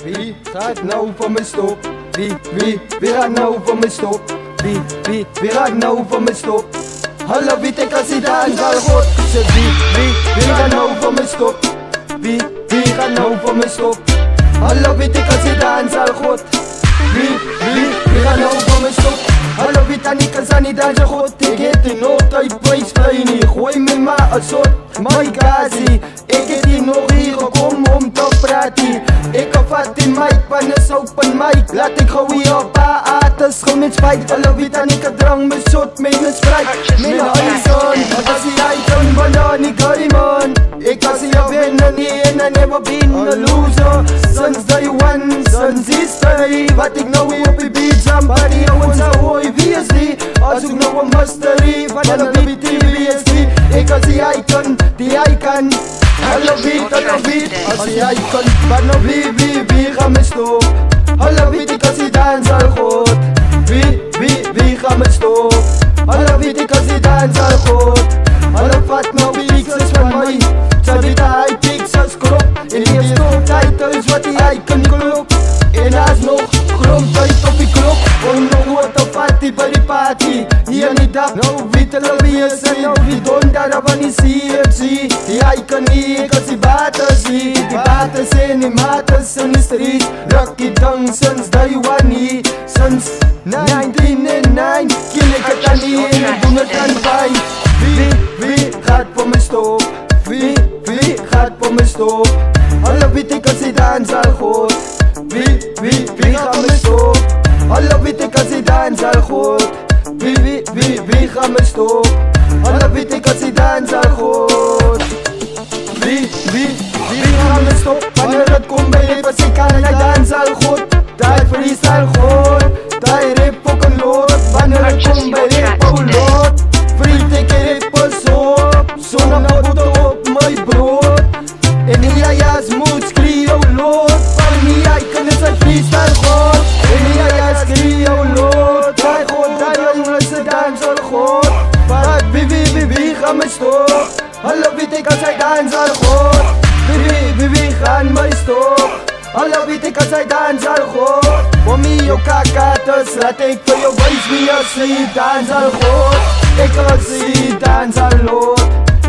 Wie gaat nou van me stop? Wie gaat nou van me stop? Wie gaat nou van me stop? Hallo, weet ik als hij daar zal God. Zeg wie gaat nou van me stop? Wie gaat nou van me stop? Hallo, weet ik als hij daar zal God. Wie gaat nou van me stop? Hallo, weet ik niet als hij niet daar zal God. Ik heb die nood uit prijs vrij niet. Gooi me maar een soort my gazi. Ik heb hier nog hier gekomen om te praten. Ik heb vat die mic, van een open mic. Laat ik gewoon hier op aardes gewoon met spijt. Hallo, weet ik niet, ik drang me shot met een sprite. Mijn horizon, als hij kan banaan, ik ga man. Ik kan ze je winnen niet en I never been a loser. Since day one, since history. Wat ik nou hier op die beat, somebody owns a hooi, wie is die? Als ik nou een mystery van een BBTVSD. Ik als die icon, die icon. Hallo beat, als die icon. Maar nou wie gaat me stop? Hallo weet ik als die dans al goed. Wie gaat me stop? Hallo weet ik als die dans al goed. Hallo vat nou pixels van mij. Sabi ta hij pixels krop. En die heeft nog titles wat die icon klop. En hij is nog grond uit op die klok. Om nog wat te vatten bij die party. Hier niet dat, nou weet je wie is en nou wie doen daar van die CFC. Die icon niet, als die baten zie. Die baten zijn die maten in de street. Rocky down since day one he. Since 1999 kill ik het aan die en ik doe het aan fijn. Wie gaat voor me stop? Wie gaat voor me stop? Hallo weet ik als die dans al goed. Wie gaat me stop? Hallo weet ik als die dans al goed. Wie gaat me stop? Hallo weet ik als die dans al goed. Wie gaat me stop? Wanneer het komt bij rappers, ik kan hij dans al goed. Die freestyle goed, die rap ook een lood. Wanneer het komt bij rap ook lood. Vriend ik rappers op, zonder auto op mijn brood. En in jij jas moet schreeuwen lood. Van die icon is een freestyle goed. En in jij jas schreeuwen lood. Die goed, die jongens ze dans al goed. Maar wie gaat me stop? Hallo weet ik als hij dans al goed. Wie gaat me stop? Hallo weet ik als hij dans al goed. Voor mij jouw kakates, laat ik voor jou wijs wie je ziet dans al goed. Ik als zie dans al lood.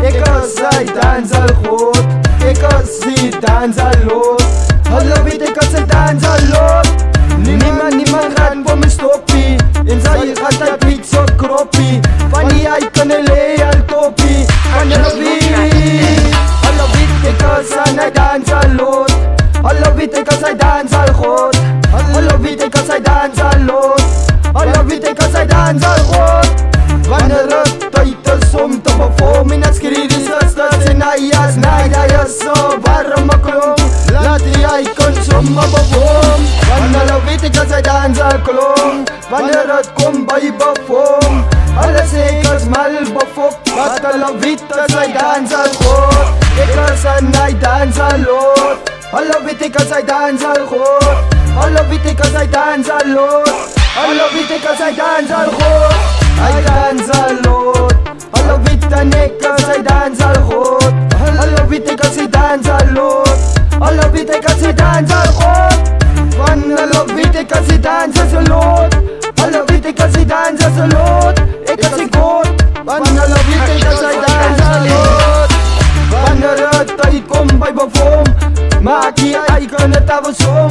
Ik als zij dans al goed. Ik als zie dans al lood. Hallo weet ik als hij dans al lood. Niemand gaat voor me stoppie. En zij gaat hij piek zo kroppie. Van die icon al toppie. Van de wie. Hallo weet ik als hij dans al lood. Hallo weet ik als hij dans al goed. Hallo weet ik als hij dans al lood. Hallo weet ik als hij dans al goed. Wanneer het tijd is om te performen, dan schreeuw die zusters en hij is hij is zo warm klom. Laat die icon zomaar performen. Wanneer weet ik als hij dans al klom. Wanneer het komt bij perform. Alles ik als mal befok. Wat hallo weet als hij dans al goed. Ik als hij dans al lood. Hallo weet ik als hij dans al goed. Hallo weet ik als hij dans al lood. Hallo weet ik als hij dans al goed. Hij dans al lood. Hallo weet ik als hij dans al goed. Hallo weet ik als hij dans al lood. Hallo weet ik als hij dans al goed. Van hallo weet ik als hij dans al lood. Hallo weet ik als hij dans al lood. Ik als hij goed. Van hallo weet ik als hij dans al lood. Wanneer het tijd komt bij perform. Maak die icon het afsom.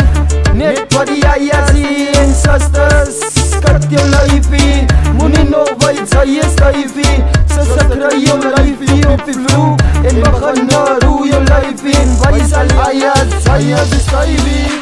Net wat die ayasi en sisters. Skat jou lifey. Moenie nog weet sy is stijfie. Sister kry jou lifey op die vloer. En begin na roe jou lifey. En wijs al ayas, sy is stijfie.